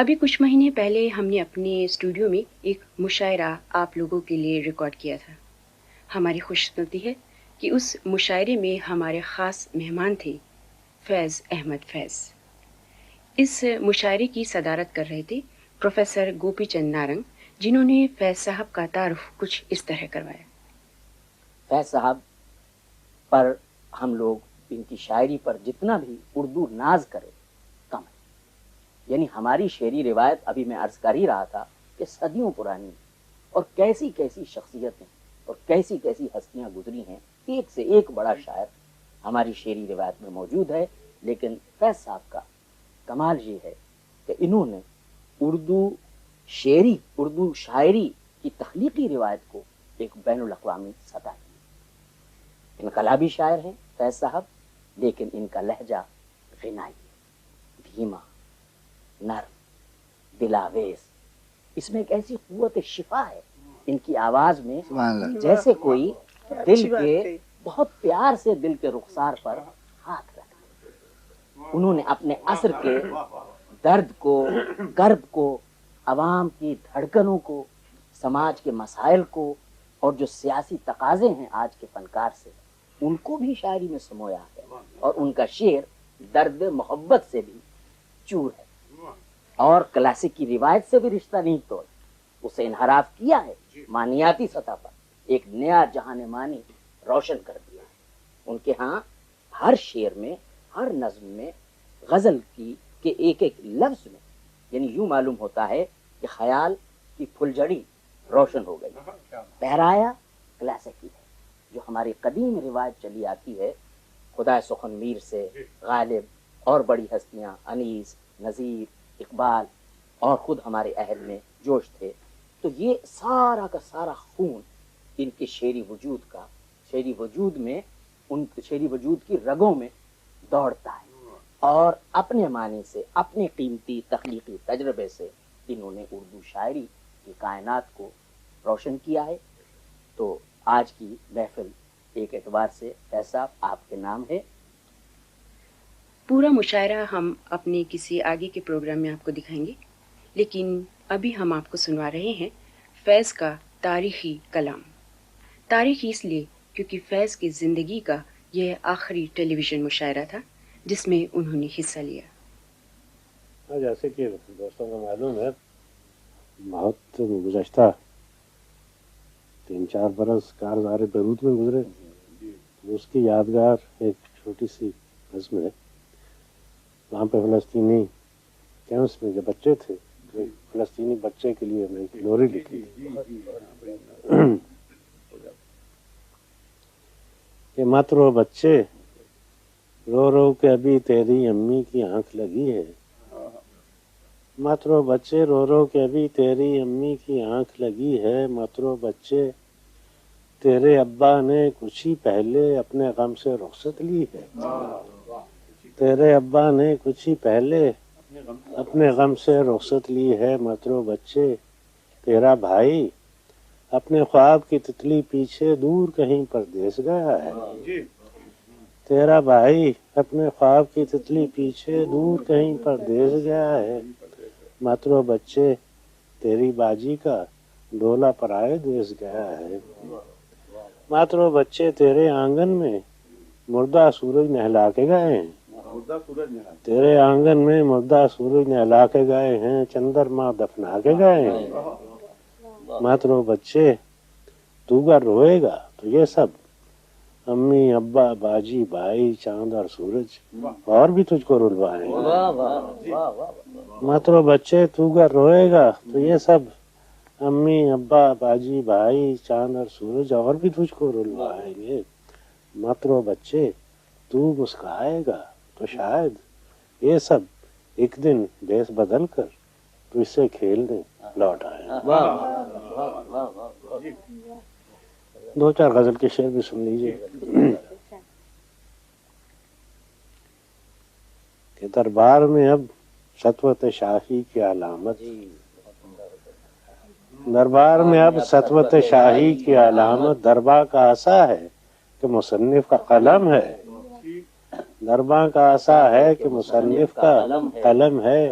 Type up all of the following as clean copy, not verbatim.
ابھی کچھ مہینے پہلے ہم نے اپنے اسٹوڈیو میں ایک مشاعرہ آپ لوگوں کے لیے ریکارڈ کیا تھا. ہماری خوش قسمتی ہے کہ اس مشاعرے میں ہمارے خاص مہمان تھے فیض احمد فیض. اس مشاعرے کی صدارت کر رہے تھے پروفیسر گوپی چند نارنگ، جنہوں نے فیض صاحب کا تعارف کچھ اس طرح کروایا. فیض صاحب پر ہم لوگ ان کی شاعری پر جتنا بھی اردو ناز کرے کم ہے. یعنی ہماری شعری روایت ابھی میں عرض کر ہی رہا تھا کہ صدیوں پرانی، اور کیسی کیسی شخصیتیں اور کیسی کیسی ہستیاں گزری ہیں. ایک سے ایک بڑا شاعر ہماری شعری روایت میں موجود ہے. لیکن فیض صاحب کا کمال یہ ہے کہ انہوں نے اردو شاعری کی تخلیقی روایت کو ایک بین الاقوامی سطح دی. انقلابی شاعر ہیں فیض صاحب، لیکن ان کا لہجہ غنائی، دھیما، نرم، دلاویز. اس میں ایک ایسی قوت شفا ہے ان کی آواز میں، جیسے کوئی دل کے بہت پیار سے دل کے رخسار پر ہاتھ رکھتے. انہوں نے اپنے عصر کے درد کو، کرب کو، عوام کی دھڑکنوں کو، سماج کے مسائل کو، اور جو سیاسی تقاضے ہیں آج کے فنکار سے، ان کو بھی شاعری میں سمویا ہے. اور ان کا شعر درد محبت سے بھی چور ہے، اور کلاسک کی روایت سے بھی رشتہ نہیں توڑ، اسے انحراف کیا ہے. معنیاتی سطح پر ایک نیا جہان معنی روشن کر دیا ہے. ان کے ہاں ہر شعر میں، ہر نظم میں، غزل کی کے ایک ایک لفظ میں، یعنی یوں معلوم ہوتا ہے کہ خیال کی پھلجھڑی روشن ہو گئی. پہرایا کلاسکی ہے جو ہماری قدیم روایت چلی آتی ہے. خدا سخن میر سے غالب اور بڑی ہستیاں انیس، نذیر، اقبال اور خود ہمارے عہد میں جوش تھے. تو یہ سارا کا سارا خون ان کے شعری وجود میں، ان شعری وجود کی رگوں میں دوڑتا ہے. اور اپنے معنی سے، اپنے قیمتی تخلیقی تجربے سے انہوں نے اردو شاعری کی کائنات کو روشن کیا ہے. تو آج کی محفل ایک اعتبار سے ایسا آپ کے نام ہے. پورا مشاعرہ ہم اپنے کسی آگے کے پروگرام میں آپ کو دکھائیں گے، لیکن ابھی ہم آپ کو سنوا رہے ہیں فیض کا تاریخی کلام. تاریخی اس لیے کیونکہ فیض کی زندگی کا یہ آخری ٹیلی ویژن مشاعرہ تھا جس میں انہوں نے حصہ لیا. جیسے کہ دوستوں کو معلوم ہے، بہت گزشتہ 3-4 برس کارزار بیروت میں گزرے. اس کی یادگار ایک چھوٹی سی نظم ہے. وہاں پہ فلسطینی کیمپس میں جو بچے تھے، فلسطینی بچے کے لیے میں ایک لوری لکھی تھی کہ مت رو بچے، رو رو کے ابھی تیری امی کی آنکھ لگی ہے. مت رو بچے، رو رو کے ابھی تیری امی کی آنکھ لگی ہے. مت رو بچے، تیرے ابا نے کچھ ہی پہلے اپنے غم سے رخصت لی ہے. تیرے ابا نے کچھ ہی پہلے اپنے غم سے رخصت لی ہے. مت رو بچے، تیرا بھائی اپنے خواب کی تتلی پیچھے دور کہیں پردیس گیا ہے. تیرا بھائی اپنے خواب کی تتلی پیچھے دور کہیں پردیس گیا ہے. مت رو بچے، تیری باجی کا ڈولا پرائے دیس گیا ہے. مت رو بچے، تیرے آنگن میں مردہ سورج نہلا کے گئے ہیں. تیرے آنگن میں مردہ سورج نہلا کے گئے ہیں. چندرما دفنا کے گئے ہیں. مت رو بچے، تو گر روئے گا تو یہ سب امی، ابا، باجی، بھائی، چاند اور سورج اور بھی تجھ کو رلوائیں گے. مت رو بچے، تو گر روئے گا تو یہ سب امی، ابا، باجی، بھائی، چاند اور سورج اور بھی تجھ کو رلوائیں گے. مت رو بچے، تو مسکرائے گا تو شاید یہ سب ایک دن بیس بدل کر تو اس سے کھیلنے لوٹ آئے. 2-4 غزل کے شعر بھی سن لیجیے. کہ دربار میں اب سطوت شاہی کی علامت، دربار میں اب سطوت شاہی کی علامت، دربار کا عصا ہے کہ مصنف کا قلم ہے. دربار کا عصا ہے کہ مصنف کا قلم ہے.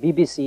BBC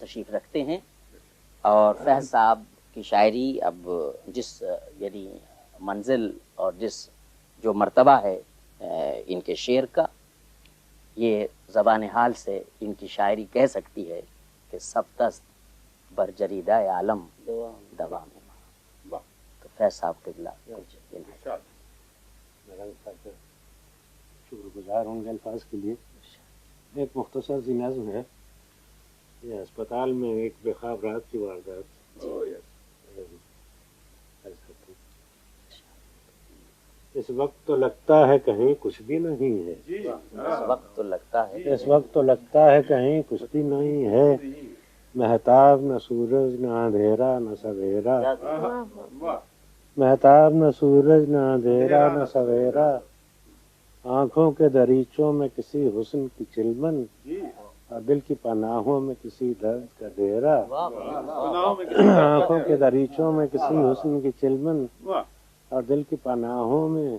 تشریف رکھتے ہیں، اور فیض صاحب کی شاعری اب جس یعنی منزل اور جس جو مرتبہ ہے ان کے شعر کا، یہ زبان حال سے ان کی شاعری کہہ سکتی ہے کہ سبتست بر جریدہ عالم دوام ماں۔ تو فیض صاحب قبلہ شکر گزار ہوں گے الفاظ کے لیے۔ ایک مختصر سی نظم ہے، یہ اسپتال میں ایک بے خواب رات کی واردات۔ اس وقت تو لگتا ہے کہیں کچھ بھی نہیں ہے، اس وقت تو لگتا ہے، اس وقت تو لگتا ہے کہیں کچھ بھی نہیں ہے، مہتاب نہ سورج نہ اندھیرا نہ سویرا، مہتاب نہ سورج نہ اندھیرا نہ سویرا، آنکھوں کے دریچوں میں کسی حسن کی چلمن، اور دل کی پناہوں میں کسی درد کا ڈیرا، آنکھوں کے دریچوں میں کسی حسن کی چلمن، اور دل کی پناہوں میں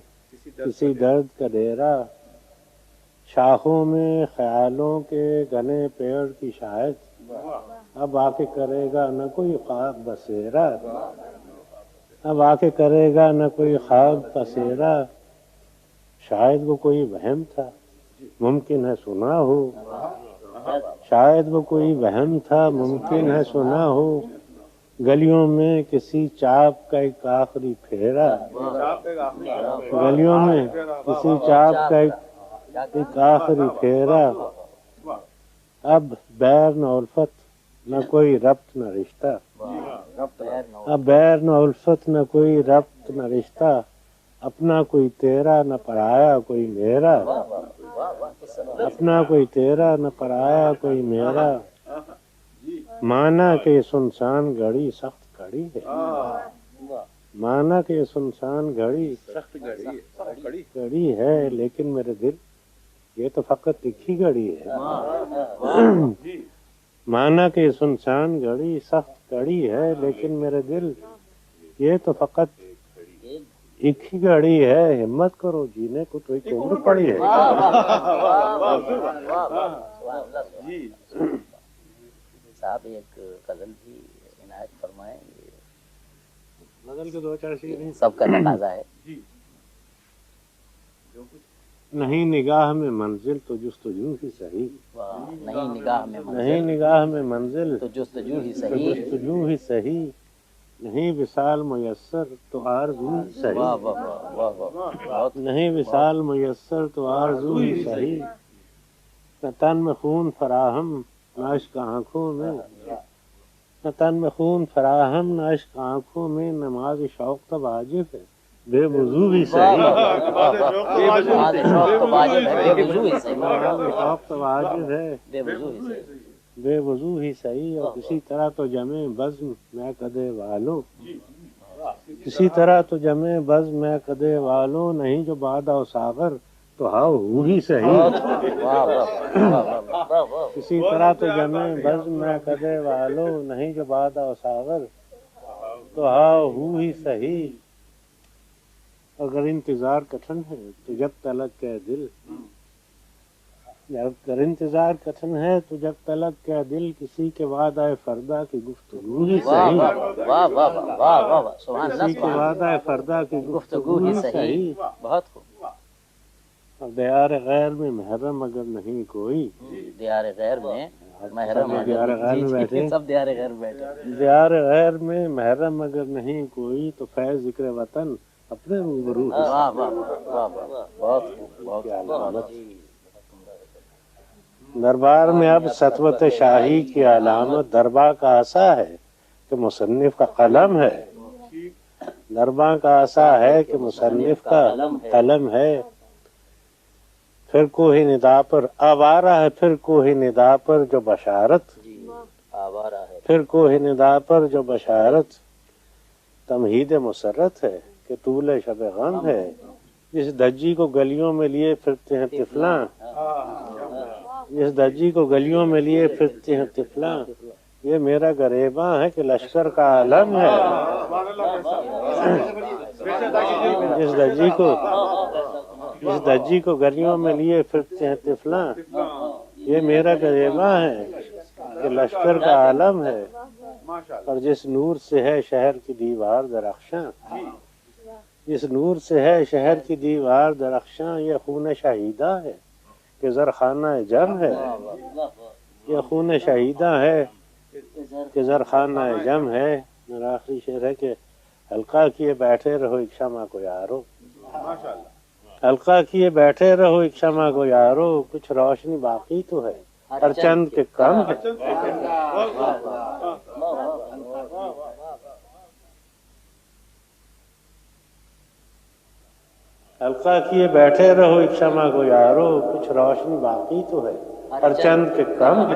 کسی درد کا ڈیرا، شاخوں میں خیالوں کے گھنے پیڑ کی شاید، اب آ کے کرے گا نہ کوئی خواب بسیرا، اب آ کے کرے گا نہ کوئی خواب بسیرا، شاید وہ کوئی وہم تھا ممکن ہے سنا ہو، شاید وہ کوئی وہم تھا ممکن ہے سنا ہو، گلیوں میں کسی چاپ کا ایک آخری پھیرا، گلیوں میں کسی چاپ کا ایک آخری پھیرا، اب بیر نہ الفت نہ کوئی ربط نہ رشتہ، اب بیر نہ الفت نہ کوئی ربط نہ رشتہ، اپنا کوئی تیرا نہ پرایا کوئی میرا، اپنا کوئی تیرا نہ پرایا کوئی میرا، مانا کہ یہ سنسان گھڑی سخت کڑی ہے، مانا کہ یہ سنسان گھڑی سخت کڑی ہے، لیکن میرے دل یہ تو فقط ایک ہی گھڑی ہے، مانا کہ یہ سنسان گھڑی سخت کڑی ہے، لیکن میرے دل یہ تو فقط ایک ہی گھڑی ہے، ہمت کرو جینے کو تو ایک عمر پڑی ہے۔ صاحب ایک غزل بھی عنایت فرمائیں، غزل کے دو چار شعر ہیں، سب کا تقاضا ہے۔ نہیں نگاہ میں منزل تو جستجو ہی صحیح، نہیں نگاہ میں نہیں نگاہ میں منزل تو جستجو ہی تو صحیح، جستجو ہی صحیح، نہیں وصال میسر تو آرزو ہی واہ صحیح، واہ واہ واہ واہ، بہت نہیں وصال میسر تو آرزو ہی صحیح، نہ تن میں خون فراہم نہ عشق آنکھوں میں، نہ تن میں خون فراہم نہ عشق آنکھوں میں، نماز شوق تو واجب ہے بے وضو بھی صحیح، شوق تو واجب ہے، بے وضو ہی صحیح، نماز شوق تو واجب ہے بے وضو ہی صحیح، بے وضو ہی صحیح، اور کسی طرح تو جمے بزم میں کدے والو، کسی طرح تو جمے بزم میں کدے والو، نہیں جو بادہ و ساغر تو ہاؤ ہو ہی صحیح، واہ واہ واہ، کسی طرح تو جمے بزم میں کدے والو، نہیں جو بادہ و ساغر تو ہاؤ ہو ہی صحیح، اگر انتظار کٹھن ہے تو جب تلک کے دل، اگر انتظار کٹھن ہے تو جب تلک کے دل، کسی کے وعدہ فردا کی گفتگو ہی واہ صحیح، واہ واہ واہ واہ، سبحان کسی کے اللہ، وعدہ فردا کی گفتگو ہی صحیح، بہت خوب، اور دیار غیر میں محرم اگر نہیں کوئی، دیار غیر میں محرم، دیار غیر میں بیٹھے، سب دیار غیر میں بیٹھے، دیار غیر میں محرم اگر نہیں کوئی، تو فیض ذکر وطن اپنے روبرو ہے، واہ واہ واہ واہ، بہت خوب، بہت خوب، دربار میں اب سطوت شاہی کی علامت دربار کا عصا ہے کہ مصنف کا قلم ہے، دربار کا عصا ہے کہ مصنف کا قلم ہے، پھر کوہ ندا پر آوارہ ہے، پھر کوہ ندا پر جو بشارت، آوارہ ہے، پھر کوہ ندا پر جو بشارت، تمہید مسرت ہے کہ طول شب غم ہے، جس دجی کو گلیوں میں لیے پھرتے ہیں طفلاں، جس دجی کو گلیوں میں لیے پھرتے ہیں طفلاں، یہ میرا گریباں ہے کہ لشکر کا عالم ہے، جس دجی کو گلیوں میں لیے پھرتے ہیں طفلاں، یہ میرا گریباں ہے کہ لشکر کا عالم ہے اور جس نور سے ہے شہر کی دیوار درخشاں، جس نور سے ہے شہر کی دیوار درخشاں، یہ خون شہیدہ ہے کہ زرخانہ جم ہے، یہ خون شہیدہ ہے کہ زرخانہ جم ہے۔ میرا آخری شعر ہے کہ حلقہ کیے بیٹھے رہو ایک شمع کو یارو، حلقہ کیے بیٹھے رہو ایک شمع کو یارو، کچھ روشنی باقی تو ہے ہر چند کے کم ہے۔ حلقہ کیے بیٹھے رہو ایک شمع کو یارو، کچھ روشنی باقی تو ہے ہر چند کے کم ہے۔